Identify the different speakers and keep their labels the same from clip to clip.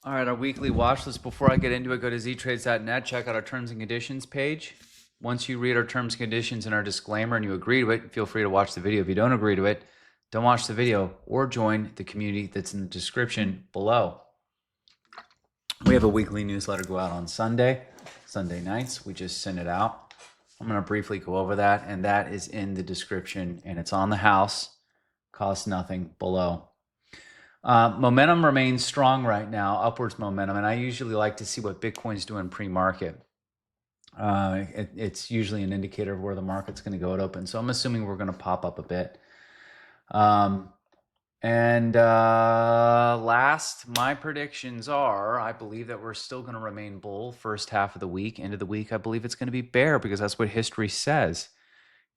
Speaker 1: All right, our weekly watch list. Before I get into it, go to ZTRADEZ.net, check out our terms and conditions page. Once you read our terms and conditions and our disclaimer and you agree to it, feel free to watch the video. If you don't agree to it, don't watch the video or join the community that's in the description below. We have a weekly newsletter go out on Sunday nights. We just send it out. I'm going to briefly go over that, and that is in the description, and it's on the house. Costs nothing below. Momentum remains strong right now, upwards momentum, and I usually like to see what Bitcoin's doing pre-market. It's usually an indicator of where the market's going to go at open, so I'm assuming we're going to pop up a bit. Last, my predictions are, I believe that we're still going to remain bull first half of the week. End of the week, I believe it's going to be bear because that's what history says.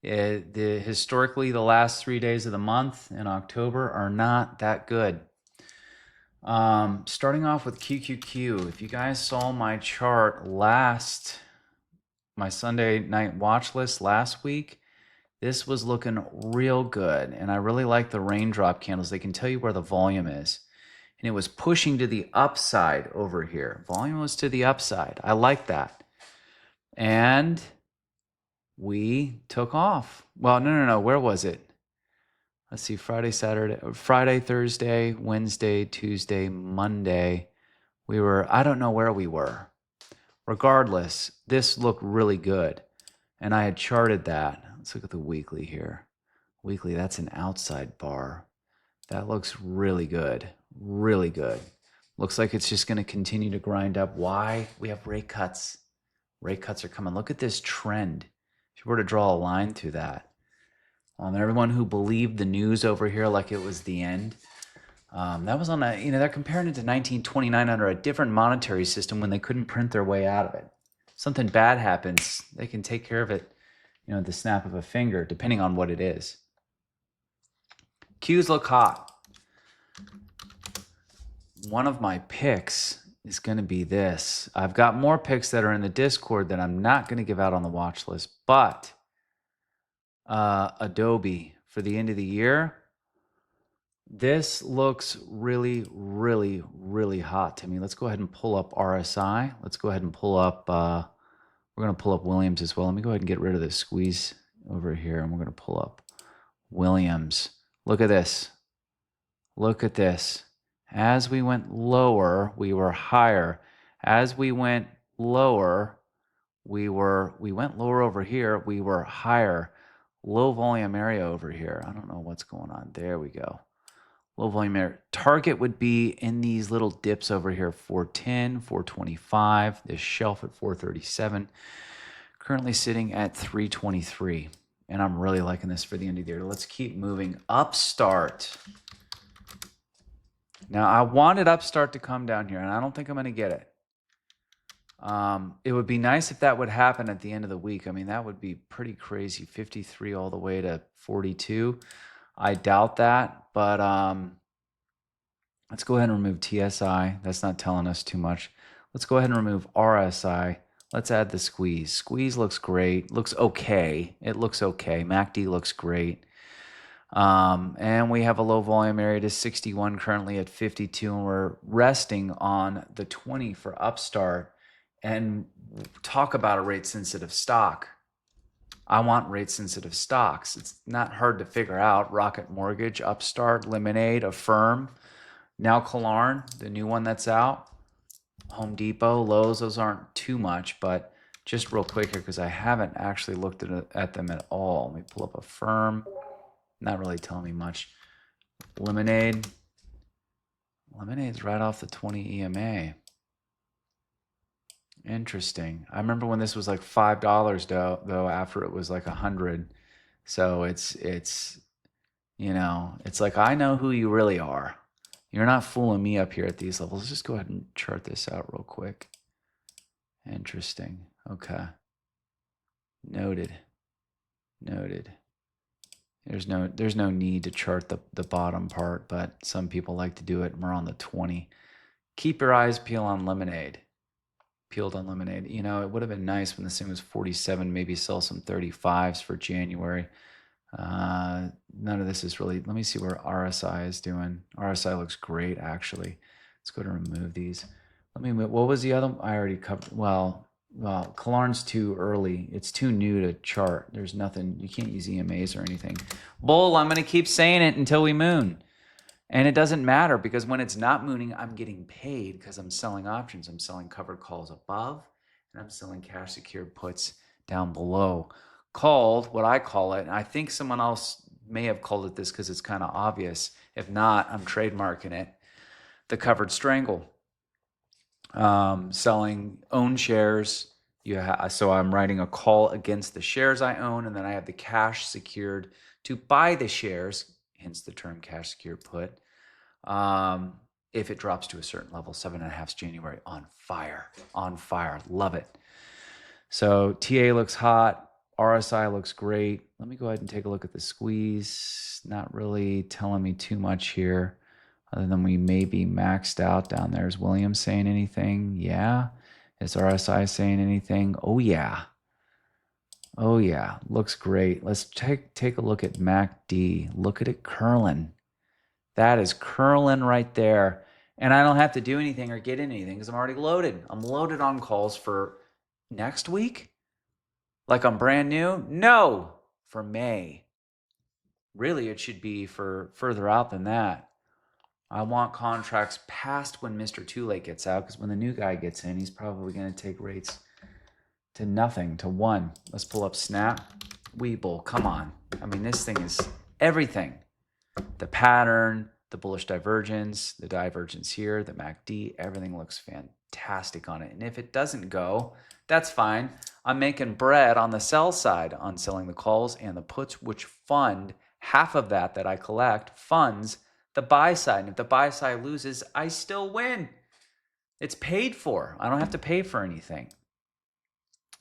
Speaker 1: Historically, the last 3 days of the month in October are not that good. Starting off with QQQ, if you guys saw my chart my Sunday night watch list last week, this was looking real good, and I really like the raindrop candles. They can tell you where the volume is, and it was pushing to the upside over here. Volume was to the upside. I like that, and we took off. Well, no. Where was it? Let's see, Friday, Thursday, Wednesday, Tuesday, Monday. I don't know where we were. Regardless, this looked really good. And I had charted that. Let's look at the weekly here. Weekly, that's an outside bar. That looks really good. Really good. Looks like it's just going to continue to grind up. Why? We have rate cuts. Rate cuts are coming. Look at this trend. If you were to draw a line through that. Everyone who believed the news over here like it was the end, that was on they're comparing it to 1929 under a different monetary system when they couldn't print their way out of it. Something bad happens, they can take care of it, at the snap of a finger, depending on what it is. Qs look hot. One of my picks is going to be this. I've got more picks that are in the Discord that I'm not going to give out on the watch list, but Adobe for the end of the year. This looks really, really, really hot to me. Let's go ahead and pull up RSI. Let's go ahead and pull up, we're going to pull up Williams as well. Let me go ahead and get rid of this squeeze over here, and we're going to pull up Williams. Look at this. Look at this. As we went lower, we were higher. As we went lower, we went lower over here, we were higher. Low volume area over here. I don't know what's going on. There we go. Low volume area. Target would be in these little dips over here, 410, 425, this shelf at 437. Currently sitting at 323. And I'm really liking this for the end of the year. Let's keep moving. Upstart. Now, I wanted Upstart to come down here, and I don't think I'm going to get it. It would be nice if that would happen at the end of the week. I mean, that would be pretty crazy. 53 all the way to 42. I doubt that, but let's go ahead and remove TSI. That's not telling us too much. Let's go ahead and remove RSI. Let's add the squeeze. Squeeze looks great. Looks okay. It looks okay. MACD looks great. And we have a low volume area to 61, currently at 52, and we're resting on the 20 for Upstart. And talk about a rate-sensitive stock. I want rate-sensitive stocks. It's not hard to figure out. Rocket Mortgage, Upstart, Lemonade, Affirm, now Klarna, the new one that's out. Home Depot, Lowe's, those aren't too much, but just real quick here because I haven't actually looked at them at all. Let me pull up Affirm. Not really telling me much. Lemonade's right off the 20 EMA. Interesting. I remember when this was like $5 though after it was like 100. So it's like, I know who you really are. You're not fooling me up here at these levels. Let's just go ahead and chart this out real quick. Interesting. Okay. Noted. There's no need to chart the bottom part, but some people like to do it, and we're on the 20. Keep your eyes peeled on Lemonade. It would have been nice when this thing was 47, maybe sell some 35s for January. None of this is really, let me see where RSI is doing. RSI looks great, actually. Let's go to remove these. Let me move. What was the other one? I already covered. Well, Kalarn's too early. It's too new to chart. There's nothing. You can't use EMAs or anything. Bull, I'm going to keep saying it until we moon. And it doesn't matter because when it's not mooning, I'm getting paid because I'm selling options. I'm selling covered calls above and I'm selling cash secured puts down below. Called, what I call it, and I think someone else may have called it this because it's kind of obvious. If not, I'm trademarking it. The covered strangle. Selling own shares. So I'm writing a call against the shares I own, and then I have the cash secured to buy the shares, hence the term cash secured put. If it drops to a certain level, 7.5 January, on fire, love it. So TA looks hot, RSI looks great. Let me go ahead and take a look at the squeeze. Not really telling me too much here, other than we may be maxed out down there. Is William saying anything? Yeah. Is RSI saying anything? Oh yeah. Oh yeah, looks great. Let's take a look at MACD. Look at it curling. That is curling right there. And I don't have to do anything or get in anything because I'm already loaded. I'm loaded on calls for next week. Like I'm brand new? No, for May. Really, it should be for further out than that. I want contracts past when Mr. Too Late gets out because when the new guy gets in, he's probably going to take rates to nothing, to 1. Let's pull up Snap. Weeble, come on. I mean, this thing is everything. The pattern, the bullish divergence, the divergence here, the MACD, everything looks fantastic on it. And if it doesn't go, that's fine. I'm making bread on the sell side on selling the calls and the puts, which fund half of that I collect funds the buy side. And if the buy side loses, I still win. It's paid for. I don't have to pay for anything.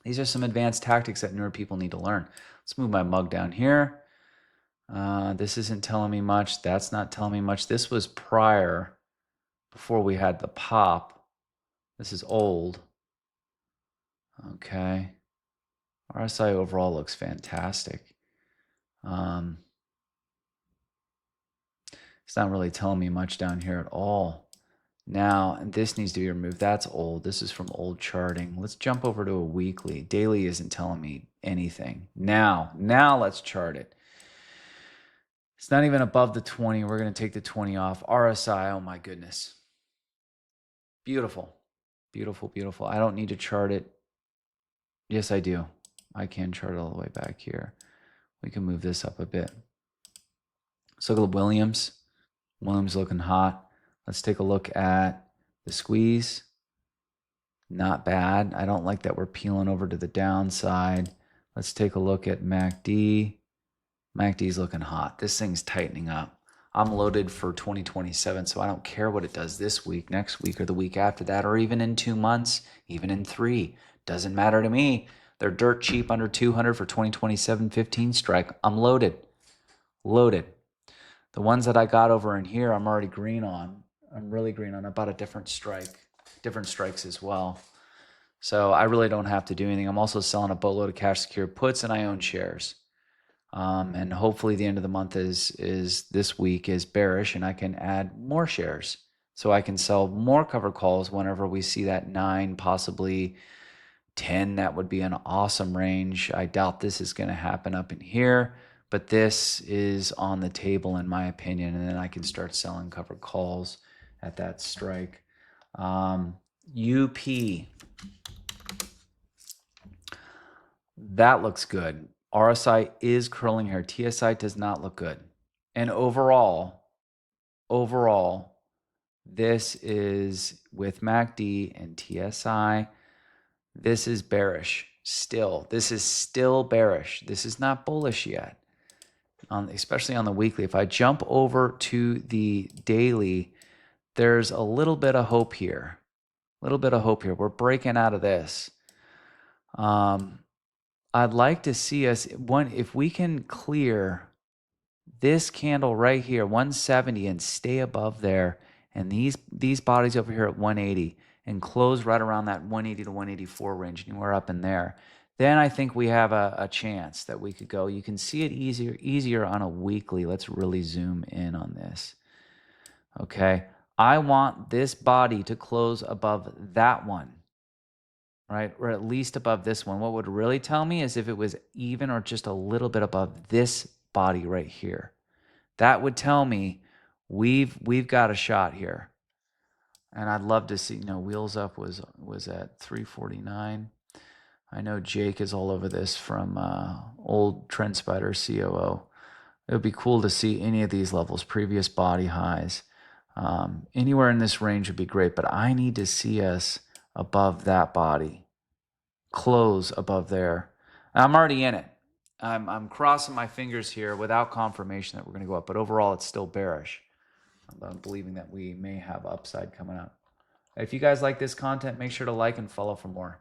Speaker 1: These are some advanced tactics that newer people need to learn. Let's move my mug down here. This isn't telling me much. That's not telling me much. This was prior, before we had the pop. This is old. Okay. RSI overall looks fantastic. It's not really telling me much down here at all. Now, and this needs to be removed. That's old. This is from old charting. Let's jump over to a weekly. Daily isn't telling me anything. Now let's chart it. It's not even above the 20. We're going to take the 20 off. RSI, oh my goodness. Beautiful. Beautiful, beautiful. I don't need to chart it. Yes, I do. I can chart it all the way back here. We can move this up a bit. Let's look at Williams. Williams looking hot. Let's take a look at the squeeze. Not bad. I don't like that we're peeling over to the downside. Let's take a look at MACD. MACD's looking hot. This thing's tightening up. I'm loaded for 2027, so I don't care what it does this week, next week, or the week after that, or even in 2 months, even in 3. Doesn't matter to me. They're dirt cheap under 200 for 2027 15 strike. I'm loaded. Loaded. The ones that I got over in here, I'm already green on. I'm really green on about a different strike, different strikes as well. So I really don't have to do anything. I'm also selling a boatload of cash secured puts, and I own shares. And hopefully the end of the month is this week is bearish, and I can add more shares. So I can sell more covered calls whenever we see that 9, possibly 10. That would be an awesome range. I doubt this is going to happen up in here, but this is on the table in my opinion, and then I can start selling covered calls at that strike. UP. That looks good. RSI is curling here. TSI does not look good. And overall, this is with MACD and TSI, this is bearish still. This is still bearish. This is not bullish yet, especially on the weekly. If I jump over to the daily, there's a little bit of hope here. We're breaking out of this. I'd like to see us, if we can clear this candle right here, 170, and stay above there, and these bodies over here at 180, and close right around that 180 to 184 range, anywhere up in there, then I think we have a chance that we could go. You can see it easier on a weekly. Let's really zoom in on this. Okay, I want this body to close above that one, right? Or at least above this one. What would really tell me is if it was even or just a little bit above this body right here. That would tell me we've got a shot here. And I'd love to see, Wheels Up was at 349. I know Jake is all over this from old TrendSpider COO. It would be cool to see any of these levels, previous body highs. Anywhere in this range would be great, but I need to see us above that body, close above there. I'm already in it. I'm crossing my fingers here without confirmation that we're going to go up, but overall it's still bearish. I'm believing that we may have upside coming up. If you guys like this content, make sure to like and follow for more.